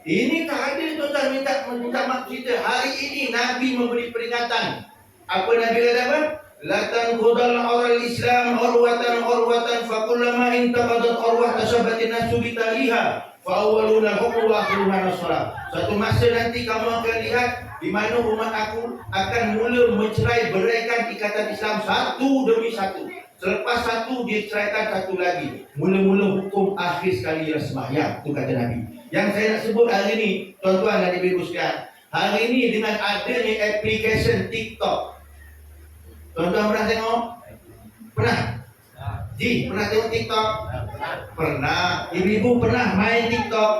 Ini tak ada tuan-tuan minta maaf kita. Hari ini Nabi memberi peringatan. Apa Nabi kata apa? Latan qudal oral Islam urwatan fakullama intaqadat urwah tasabatin nasu bitaliha fa awwaluna hukmu wa akhiruna nasra. Suatu masa nanti kamu akan lihat di mana umat aku akan mula mencerai beraikan ikatan Islam satu demi satu. Selepas satu dia ceraikan satu lagi. Mula-mula hukum akhir sekali ialah sembahyang. Itu kata Nabi. Yang saya nak sebut hari ini, tuan-tuan dan ibu-ibu sekalian, hari ini dengan adanya aplikasi TikTok. Tuan-tuan pernah tengok? Pernah? Ji, pernah tengok TikTok? Pernah. Ibu-ibu pernah main TikTok?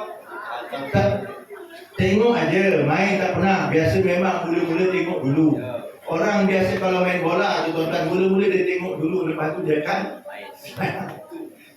Tengok aja, main tak pernah. Biasa memang mula-mula tengok dulu. Orang biasa kalau main bola tu tuan-tuan, mula-mula dia tengok dulu, lepas tu dia kan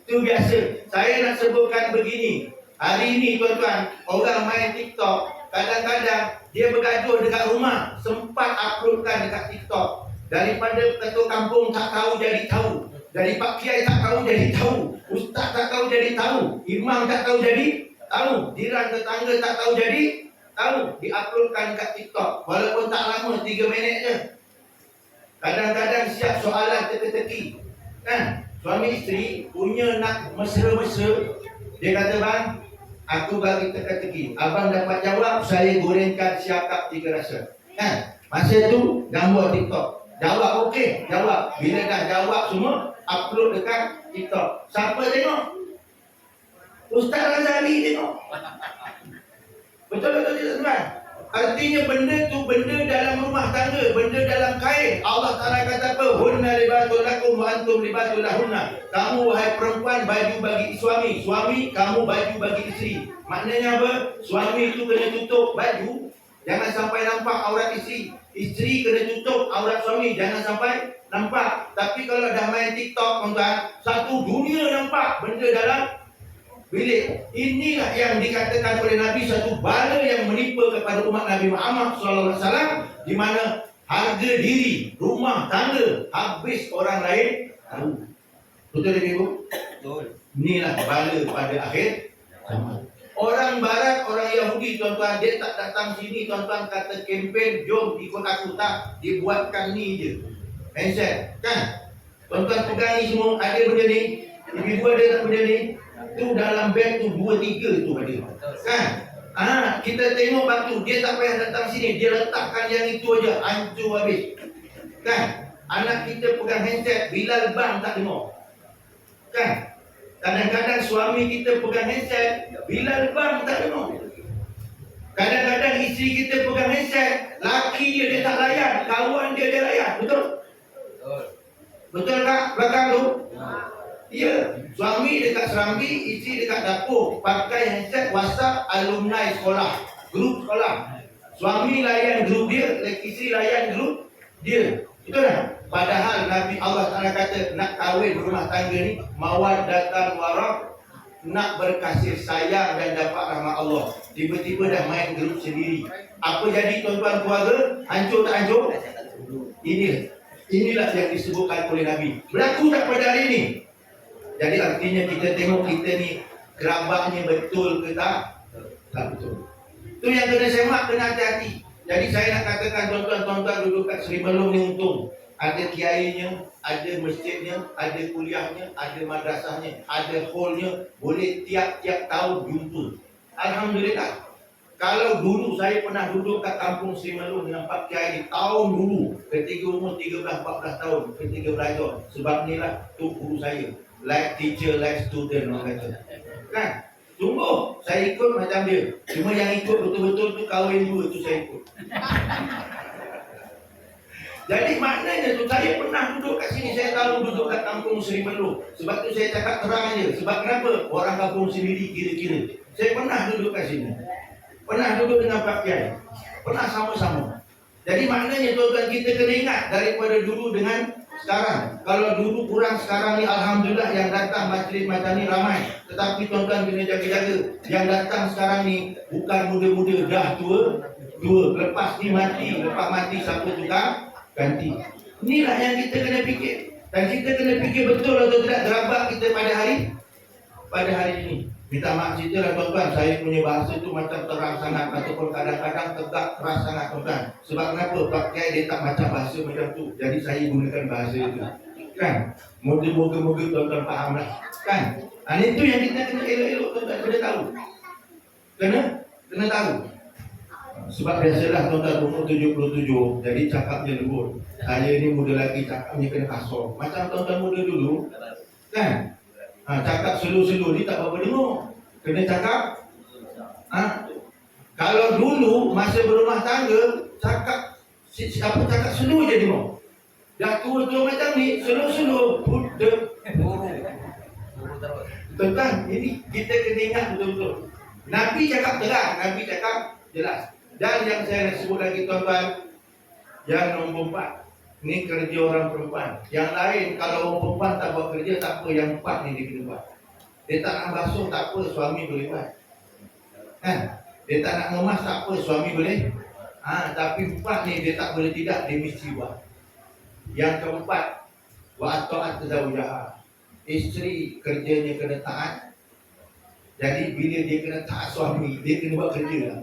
itu biasa. Saya nak sebutkan begini. Hari ini tuan-tuan, orang main TikTok, kadang-kadang dia bergaduh dekat rumah, sempat uploadkan dekat TikTok. Daripada ketua kampung tak tahu jadi tahu, dari Pak Kiai tak tahu jadi tahu, Ustaz tak tahu jadi tahu, Imam tak tahu jadi tahu, jiran tetangga tak tahu jadi tahu diuploadkan kat TikTok walaupun tak lama 3 minit je. Kadang-kadang siap soalan teka-teki kan, suami isteri punya nak mesra-mesra, dia kata bang, aku bagi teka-teki, abang dapat jawab, saya gorengkan siakap 3 rasa kan. Masa tu gambar TikTok, jawab okey, jawab. Bila dah jawab semua, upload dekat TikTok. Siapa tengok? Ustaz Razali tengok. Betul-betul tidak tuan? Artinya benda tu benda dalam rumah tangga, benda dalam kain. Allah Ta'ala kata apa? Hunna libasul lakum wa antum libasul lahunna. Kamu wahai perempuan baju bagi suami, suami kamu baju bagi isteri. Maknanya apa? Suami itu kena tutup baju, jangan sampai nampak aurat isteri. Isteri kena tutup aurat suami, jangan sampai nampak. Tapi kalau dah main TikTok tuan-tuan, satu dunia nampak benda dalam bilik. Inilah yang dikatakan oleh Nabi satu bala yang menimpa kepada umat Nabi Muhammad SAW, di mana harga diri rumah tangga habis orang lain tahu. Betul tak ibu? Betul. Inilah bala pada akhir zaman. Orang Barat, orang Yahudi tuan-tuan, dia tak datang sini tuan-tuan kata kempen jom ikut aku, tak, dibuatkan ni je handset kan. Tuan-tuan pegang ni semua, ada benda ni, ibu ada tak benda ni, tu dalam beg tu 2-3 tu ada kan. Kita tengok batu, dia tak payah datang sini, dia letakkan yang itu aja, hancur habis kan. Anak kita pegang handset, Bilal bang tak tengok kan. Kadang-kadang suami kita pegang handset, Bilal bang tak tengok. Kadang-kadang isteri kita pegang handset, laki dia tak layan, kawan dia layan. Betul? Betul tak belakang tu? Ya, suami dekat serambi, isteri dekat dapur, pakai handset WhatsApp alumni sekolah, grup sekolah. Suami layan grup dia, isteri layan grup dia. Betul tak? Padahal Nabi Allah Ta'ala kata nak kahwin rumah tangga ni mawaddatan warahmah, nak berkasih sayang dan dapat rahmat Allah. Tiba-tiba dah main grup sendiri. Apa jadi tuan-tuan keluarga? Hancur tak hancur? Inilah yang disebutkan oleh Nabi. Berlaku tak pada hari ini? Jadi artinya kita tengok kita ni kerabatnya betul ke tak? Tak betul. Itu yang kena semak, kena hati-hati. Jadi saya nak katakan tuan-tuan duduk kat Seri Belum ni untung. Ada kiainya, ada masjidnya, ada kuliahnya, ada madrasahnya, ada hallnya. Boleh tiap-tiap tahun jumpa. Alhamdulillah. Kalau dulu saya pernah duduk kat kampung Seri Belum dengan Pak Kiai ni tahun dulu. Ketika umur 13-14 tahun, ketika belajar. Sebab ni lah tu guru saya. Like teacher, like student, orang kata kan. Sungguh saya ikut macam dia. Cuma yang ikut betul-betul tu kahwin dua tu saya ikut. Jadi maknanya tu saya pernah duduk kat sini. Saya tahu duduk kat kampung Seri Belum. Sebab tu saya cakap terang aja. Sebab kenapa? Orang kampung sendiri kira-kira. Saya pernah duduk kat sini. Pernah duduk dengan Pak Kiai. Pernah sama-sama. Jadi maknanya tuan-tuan kita kena ingat daripada dulu dengan sekarang. Kalau dulu kurang, sekarang ni alhamdulillah yang datang majlis macam ni ramai. Tetapi tuan-tuan kena jaga-jaga. Yang datang sekarang ni bukan muda-muda, dah tua. Lepas ni mati, lepas mati siapa tukang ganti. Inilah yang kita kena fikir. Dan kita kena fikir betul atau tidak gerabak kita pada hari ini. Minta maaf cerita lah tuan-tuan, saya punya bahasa tu macam terang sangat ataupun kadang-kadang tegak keras sangat tuan-tuan. Sebab kenapa? Pak Kiai dia tak macam bahasa macam tu. Jadi saya gunakan bahasa itu. Kan? Moga-moga tuan-tuan faham lah. Kan? Itu yang kita kena elok-elok tuan-tuan kena tahu. Kena tahu. Sebab biasalah tuan-tuan umur 77, jadi cakapnya lembut. Saya ni muda lagi, cakapnya kena kasar. Macam tuan-tuan muda dulu. Kan? Cakap slow-slow ni tak apa-apa dengar. Kena cakap kalau dulu masa berumah tangga cakap slow je dengar. Dah tua-tua macam ni slow-slow budak burung. Tentang ini kita kena ingat betul-betul. Nabi cakap terang, Nabi cakap jelas. Dan yang saya nak sebut lagi tuan-tuan, yang nombor 4, ini kerja orang perempuan. Yang lain kalau orang perempuan tak buat kerja tak apa, yang 4 ni dia kena buat. Dia tak nak basuh tak apa, suami boleh buat. Kan? Dia tak nak ngemas tak apa, suami boleh. Tapi 4 ni dia tak boleh tidak, dia mesti buat. Yang keempat, wa ta'at zawjaha. Isteri kerjanya kena taat. Jadi bila dia kena taat suami, dia kena buat kerja lah.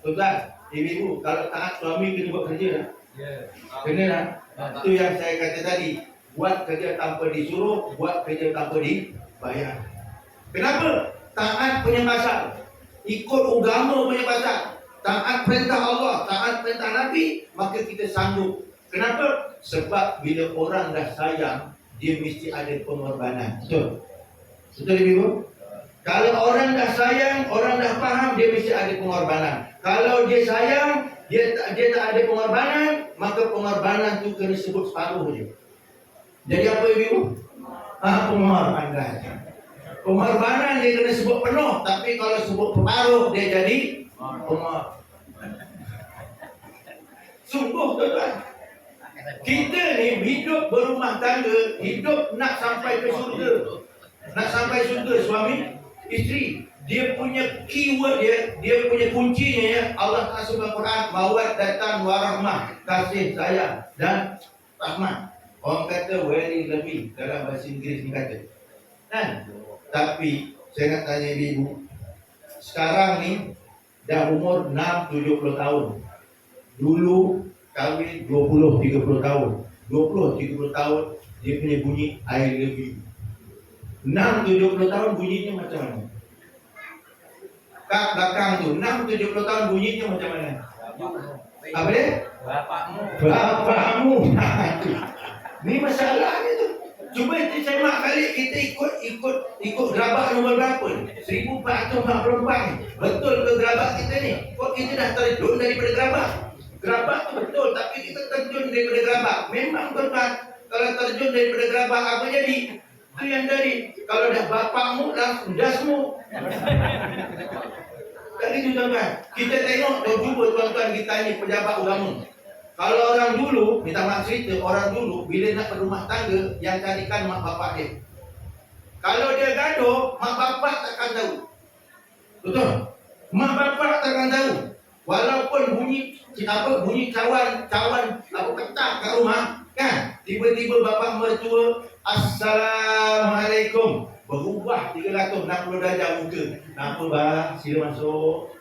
Tuan, ibu, kalau taat suami kena buat kerja dah. Kena dah. Itu yang saya kata tadi. Buat kerja tanpa disuruh, buat kerja tanpa dibayar. Kenapa? Taat punya pasal. Ikut agama punya pasal. Taat perintah Allah, taat perintah Nabi, maka kita sanggup. Kenapa? Sebab bila orang dah sayang, dia mesti ada pengorbanan. Betul? Betul ibu? Kalau orang dah sayang, orang dah faham, dia mesti ada pengorbanan. Kalau dia sayang, dia tak ada pengorbanan, maka pengorbanan tu kena sebut separuh je. Jadi apa ibu? Pengorbanan. Pengorbanan dia kena sebut penuh, tapi kalau sebut separuh dia jadi pengorbanan. Sungguh tuan-tuan. Kita ni hidup berumah tangga, hidup nak sampai ke surga. Nak sampai surga suami isteri, dia punya keyword dia punya kuncinya ya. Allah Taala sebut Quran, mawaddatan warahmah, kasih sayang dan rahmat. Orang kata very loving dalam bahasa Inggeris ni kata. Kan? Tapi saya nak tanya ibu, sekarang ni dah umur 6-70 tahun. Dulu kahwin 20-30 tahun. 20-30 tahun dia punya bunyi I love you. 6-70 tahun bunyinya macam mana? Kat belakang tu 6-70 tahun bunyinya macam mana? Apa dia? Bapakmu. Ni masalahnya tu. Cuba kita semak balik, kita ikut gerabak nombor berapa ni? 1444. Betul ke gerabak kita ni? Kok kita dah terjun daripada gerabak? Gerabak tu betul, tapi kita terjun daripada gerabak. Memang tuan-tuan, kalau terjun daripada gerabak apa jadi? Itu yang jadi. Kalau dah bapakmu, langsung dasmu. Jadi tu tuan-tuan, kita tengok, cuba tuan-tuan kita tanya pejabat agama. Kalau orang dulu, minta maaf cerita, orang dulu bila nak berumah tangga, yang carikan mak bapak dia. Kalau dia gaduh, mak bapak takkan tahu. Betul? Mak bapak takkan tahu. Walaupun bunyi cawan apa ketak kat rumah, kan? Tiba-tiba bapak mertua, Assalamualaikum. Berubah 360 darjah muka. Kenapa bah? Sila masuk.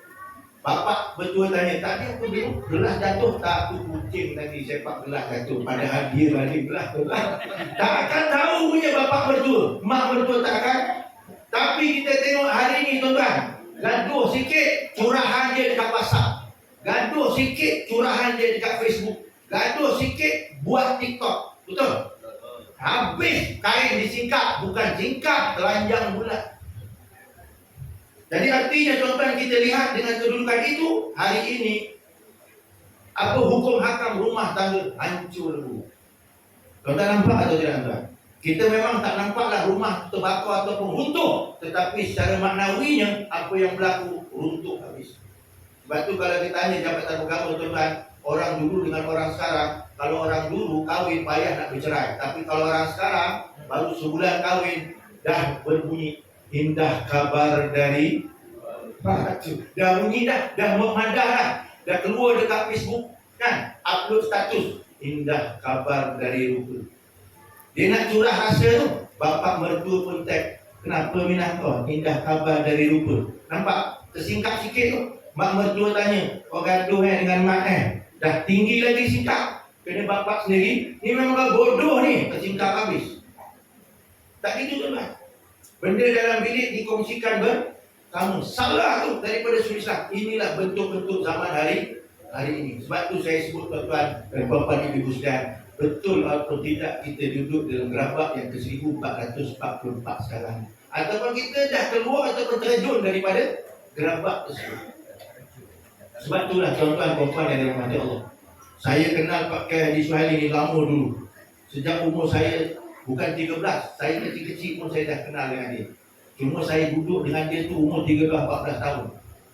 Bapak bertua tanya, tadi aku bilang gelas jatuh tak? Aku kucing tadi sepak gelas jatuh. Padahal dia balik gelas tu. Tak akan tahu punya bapak bertua. Mak bertua tak akan. Tapi kita tengok hari ni tuan-tuan, gaduh sikit curahan dia dekat WhatsApp. Gaduh sikit curahan dia dekat Facebook. Gaduh sikit buat TikTok. Betul? Habis kain disingkap, bukan singkap, telanjang bulat. Jadi artinya tuan-tuan, kita lihat dengan kedudukan itu, hari ini apa hukum hakam rumah tangga hancur lebu. Tuan-tuan nampak atau tidak tuan? Kita memang tak nampaklah rumah terbakar ataupun runtuh, tetapi secara maknawinya apa yang berlaku runtuh habis. Sebab tu kalau kita tanya jabatan agama tuan-tuan, orang dulu dengan orang sekarang, kalau orang dulu kahwin payah nak bercerai, tapi kalau orang sekarang baru sebulan kahwin dah berbunyi indah kabar dari batu. Dah bunyi dah memadah dah keluar dekat Facebook kan, upload status indah kabar dari rupa. Dia nak curah rasa tu, bapak mertua pun tag, kenapa minat kau indah kabar dari rupa. Nampak tersingkap sikit tu. Mak mertua tanya, kau gaduh dengan mak dah tinggi lagi singkap. Kena bapak sendiri, ni memang bodoh ni, tersingkap habis. Tak gitu tuan-tuan. Benda dalam bilik dikongsikan kamu salah tu daripada Islam. Inilah bentuk-bentuk zaman hari ini. Sebab tu saya sebut tuan-tuan dan puan-puan ibu sekalian, betul atau tidak kita duduk dalam gerabak yang ke 1444 sekarang, ataupun kita dah keluar ataupun terjun daripada gerabak tersebut. Sebab itulah tuan-tuan puan-puan yang dirahmati Allah, saya kenal Pak Kiai Haji Suhaili ni lama dulu. Sejak umur saya bukan 13, saya kecil-kecil pun saya dah kenal dengan dia. Cuma saya duduk dengan dia tu umur 13-14 tahun.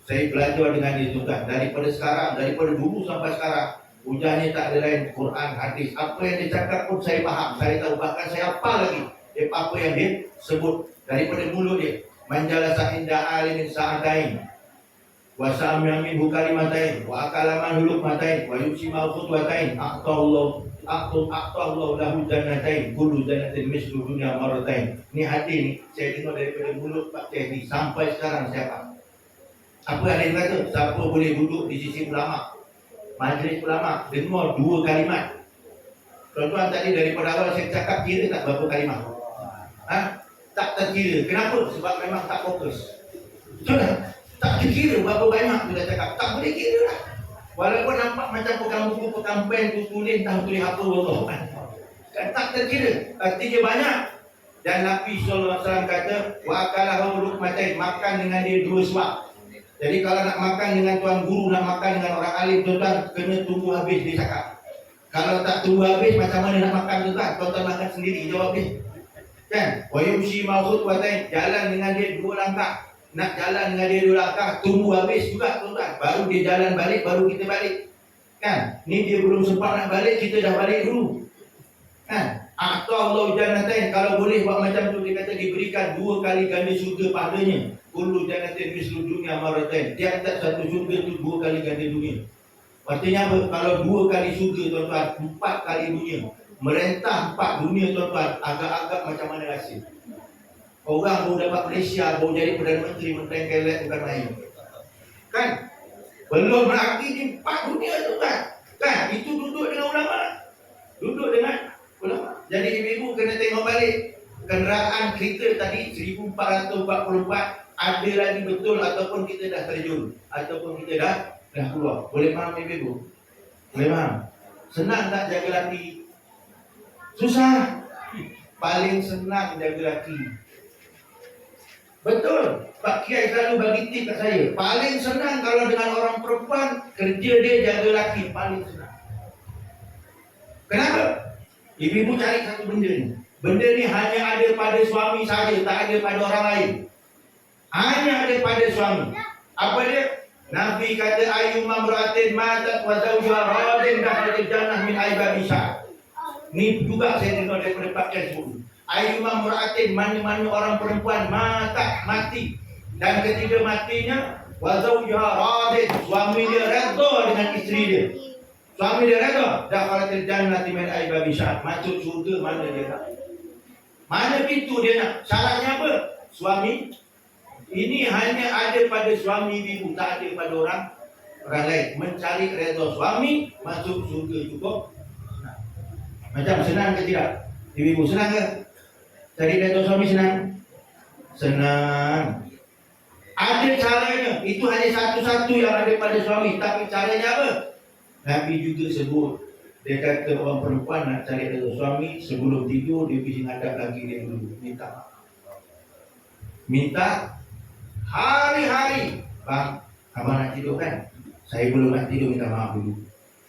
Saya belajar dengan dia tuan-tuan. Daripada sekarang, daripada dulu sampai sekarang, ujarnya tak ada lain, Quran, hadis. Apa yang dia cakap pun saya faham, saya tahu. Bahkan saya hafal lagi apa yang dia sebut daripada mulut dia. Manjalasa indah alimin sa'adain, wa sa'amyamin bukalimatain, wa akalaman huluk matain, wa yuksimau khutwatain, Aqtallahu lahu jannatain, kullu jannatin mislu dunya maratain. Ni hadis ni saya dengar daripada mulut Pak Kiai ni sampai sekarang saya faham. Apa ada yang kata? Siapa boleh duduk di sisi ulama, majlis ulama, dengar 2 kalimat. Tuan-tuan tadi daripada awal saya cakap kira tak berapa kalimat? Tak terkira. Kenapa? Sebab memang tak fokus. Sudah tak terkira berapa banyak kita cakap. Tak boleh kira lah. Walaupun nampak macam pekampen tu tulis tahu tulis apa Allah kan tak terkira. Artinya banyak. Dan Nabi SAW kata wa akalahu rukmatain, makan dengan dia 2 suap. Jadi kalau nak makan dengan tuan guru, nak makan dengan orang alim, tuan-tuan kena tunggu habis dia cakap. Kalau tak tunggu habis macam mana nak makan tuan-tuan? Tuan-tuan makan sendiri jawab dia. Kan? Wa yumshi ma'khud watain, jalan dengan dia 2 langkah. Nak jalan dengan dia 2 langkah, tunggu habis juga tuan-tuan. Baru dia jalan balik, baru kita balik. Kan? Ni dia belum sempat nak balik, kita dah balik dulu. Kan? Atau Allah jannatain, kalau boleh buat macam tu, dia kata diberikan 2 kali ganda syurga padanya. Kullu jannatin mislu dunia maratain. Tiap-tiap satu syurga tu 2 kali ganda dunia. Artinya apa? Kalau 2 kali syurga tuan-tuan, 4 kali dunia. Merentah 4 dunia tuan-tuan, agak-agak macam mana rasa? Orang baru dapat Malaysia, baru jadi Perdana Menteri, menteri kelet bukan main. Kan? Belum lagi di 4 dunia tuan-tuan. Kan? Itu duduk dengan ulama. Duduk dengan ulama. Jadi ibu-ibu kena tengok balik. Kenderaan kita tadi 1444 ada lagi betul ataupun kita dah terjun ataupun kita dah keluar. Boleh faham ibu-ibu? Boleh faham? Senang tak jaga laki? Susah. Paling senang jaga laki. Betul. Pak Kiai selalu bagi tip kat saya. Paling senang kalau dengan orang perempuan, kerja dia jaga laki paling senang. Kenapa? Ibu-ibu cari satu benda ni. Benda ni hanya ada pada suami saja, tak ada pada orang lain. Hanya ada pada suami. Apa dia? Nabi kata ayyuma mra'atin matat wa zawjuha radin dakhalat jannah min aiba bisa. Ni juga saya dengar daripada Pak Kiai sebut. Ayyuma mra'atin, mana-mana orang perempuan mati. Dan ketika matinya wa zawjuha radin, suami dia redha dengan isteri dia. Suami dia redha, dakhalatil jannati min aiba bisa. Masuk syurga mana dia nak. Mana pintu dia nak. Syaratnya apa? Suami. Ini hanya ada pada suami ibu, tak ada pada orang lain. Mencari redha suami, masuk syurga cukup. Macam senang ke tidak? Ibu senang ke? Cari redha suami senang? Senang. Ada caranya. Itu hanya satu-satu yang ada pada suami. Tapi caranya apa? Nabi juga sebut. Dia kata orang perempuan nak cari redha suami, sebelum tidur dia pergi ngadap lagi dia dulu. Minta hari-hari. Bang, abang nak tidur kan? Saya belum nak tidur, minta maaf dulu.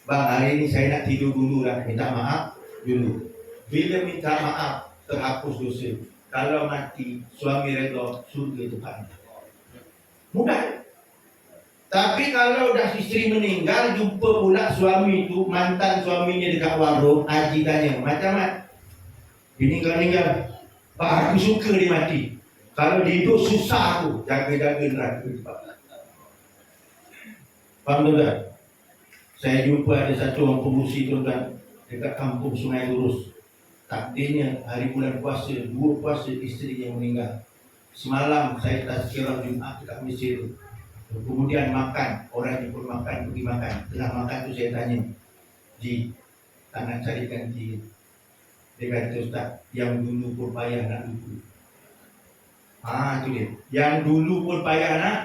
Bang, hari ini saya nak tidur dulu lah, minta maaf dulu. Bila minta maaf, terhapus dosa. Kalau mati, suami redha, surga tempatnya. Mudah. Tapi kalau dah isteri meninggal, jumpa pula suami tu, mantan suaminya dekat warung, haji tanya, macam mana? Bini kau meninggal, Pak, aku suka dia mati. Kalau dia hidup susah aku, jaga-jaga neraka. Faham tak? Saya jumpa ada satu orang pengurusi tuan-tuan dekat kampung Sungai Lurus. Takdirnya hari bulan puasa, 2 puasa isteri yang meninggal. Semalam saya tazkirah Jumaat dekat Mesir. Kemudian makan, orang jemput makan, pergi makan. Tengah makan tu saya tanya, Ji, tak nak carikan Ji. Dia kata, Ustaz, yang dulu pun payah nak lupa. Itu dia. Yang dulu pun payah nak,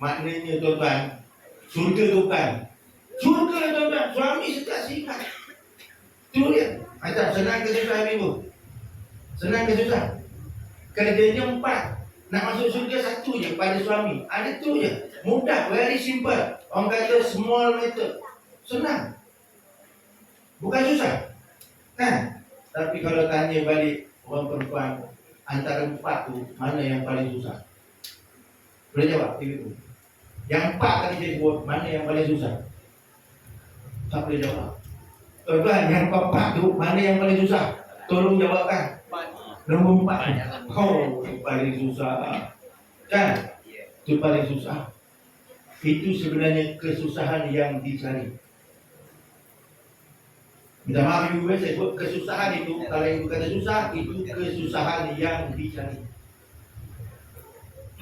maknanya tuan-tuan, surga tu bukan. Surga tuan-tuan, suami sekat singkat. Itu dia. Macam senang ke susah ibu? Senang ke susah? Kerjanya 4. Nak masuk surga 1 je pada suami. Ada tu je. Mudah, very simple. Orang kata small method. Senang. Bukan susah. Kan? Tapi kalau tanya balik orang perempuan, antara 4 tu, mana yang paling susah? Boleh jawab? Yang 4 tadi saya sebut, mana yang paling susah? Tak boleh jawab. Tuan-tuan, yang 4 tu, mana yang paling susah? Tolong jawabkan. Nombor 4. Oh, itu paling susah. Kan? Itu paling susah. Itu sebenarnya kesusahan yang dicari. Minta maaf ibu, saya sebut kesusahan itu. Kalau ibu kata susah, itu kesusahan yang dicari.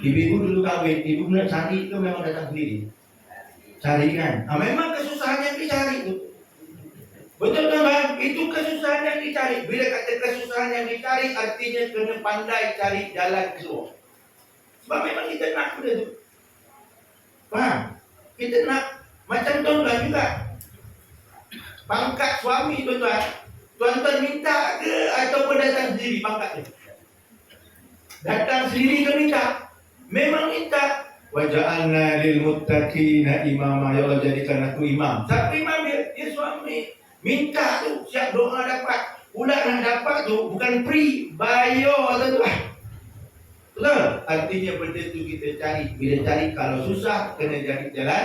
Ibu dulu kahwin, ibu nak cari itu memang datang sendiri. Cari kan? Memang kesusahan yang dicari itu. Betul kan? Itu kesusahan yang dicari. Bila kata kesusahan yang dicari, artinya kena pandai cari jalan keluar. Sebab memang kita nak benda tu. Faham? Kita nak macam tuan-tuan juga. Pangkat suami tuan-tuan. Tuan-tuan minta ke ataupun datang sendiri pangkat tu? Datang sendiri ke minta? Memang minta. Waja'alna lil muttaqina imama, ya Allah jadikan aku imam. Siapa imam dia? Dia suami. Minta tu siap doa dapat. Pula nak dapat tu bukan free, bayar tuan-tuan. Betul? Artinya benda tu kita cari. Bila cari kalau susah kena cari jalan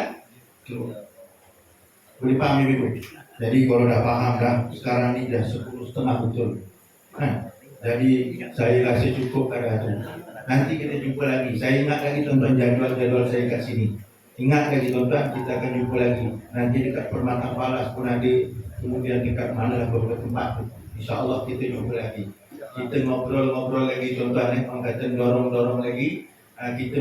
keluar. Boleh faham ibu? Jadi kalau dah faham dah, sekarang ni dah 10:30 betul. Jadi saya rasa cukup pada tu. Nanti kita jumpa lagi. Saya ingat lagi tuan-tuan jadual-jadual saya kat sini. Ingat lagi tuan-tuan, kita akan jumpa lagi. Nanti dekat Permata Palas pun ada. Kemudian dekat mana beberapa tempat tu. InsyaAllah kita jumpa lagi. Kita ngobrol-ngobrol lagi tuan-tuan. Orang kata dorong-dorong lagi. Kita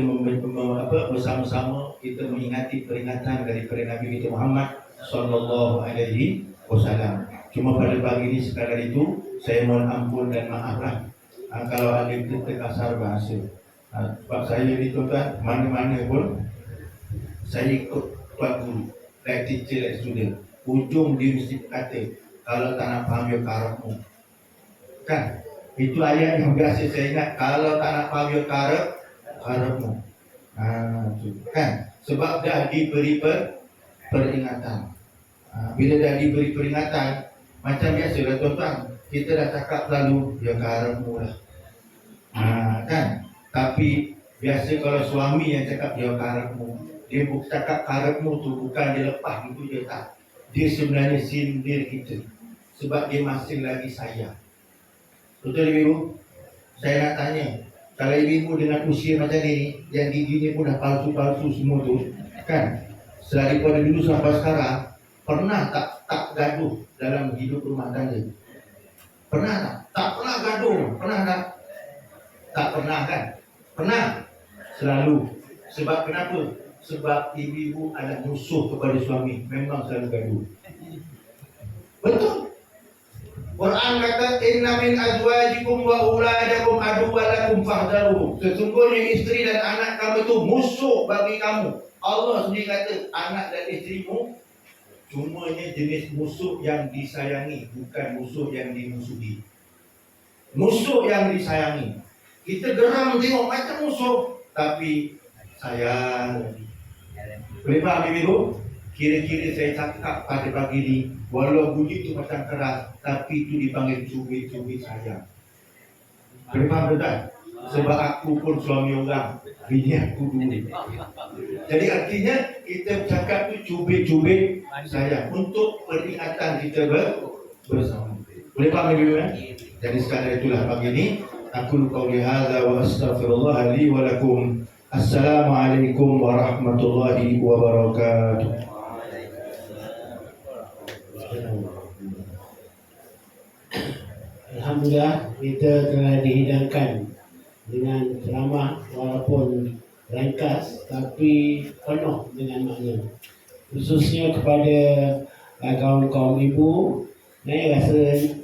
bersama-sama kita mengingati peringatan daripada Nabi kita Muhammad Sallallahu Alaihi Wasallam. Cuma pada pagi ini sekadar itu saya mohon ampun dan maaflah kalau ada kita kasar bahasa. Sebab saya ni tuan-tuan, mana-mana pun saya ikut tuan guru, like teacher, like student. Ujung dia mesti kata, kalau tak nak faham ya karepmu. Kan? Itu ayat yang biasa saya ingat, kalau tak nak faham ya karepmu. Kan? Sebab dah diberi peringatan. Bila dah diberi peringatan, macam biasa lah tuan-tuan, kita dah cakap lalu ya karepmu lah. Kan? Tapi biasa kalau suami yang cakap ya karepmu, dia bukan cakap karepmu tu bukan dia lepas itu dia tak. Dia sebenarnya sindir kita. Sebab dia masih lagi sayang. Betul ibu? Saya nak tanya, kalau ibu dengan usia macam ni, yang giginya pun dah palsu-palsu semua tu, kan? Daripada dulu sampai sekarang, pernah tak gaduh dalam hidup rumah tangga? Pernah tak? Tak pernah gaduh. Pernah tak? Tak pernah kan? Pernah? Selalu. Sebab kenapa? Sebab ibu adalah musuh kepada suami. Memang selalu gaduh. Betul. Quran kata inna min azwajikum wa auladakum aduwwan lakum fahdharuhum. Sesungguhnya isteri dan anak kamu itu musuh bagi kamu. Allah sendiri kata anak dan isterimu cumanya jenis musuh yang disayangi, bukan musuh yang dimusuhi. Musuh yang disayangi. Kita geram tengok macam musuh, tapi sayang. Boleh faham ibu? Kira-kira saya cakap pada pagi ni, walau bunyi itu macam keras, tapi itu dipanggil cubit-cubit sayang. Boleh faham betul? Sebab aku pun suami orang, bini aku dulu. Jadi artinya kita cakap tu cubit-cubit sayang untuk peringatan kita bersama. Boleh faham ibu? Jadi sekadar itulah pagi ni. Aku qauli hadza wa astaghfirullah li wa lakum. Assalamualaikum warahmatullahi wabarakatuh. Alhamdulillah kita telah dihidangkan dengan ceramah walaupun ringkas tapi penuh dengan makna. Khususnya kepada kaum-kaum ibu, saya rasanya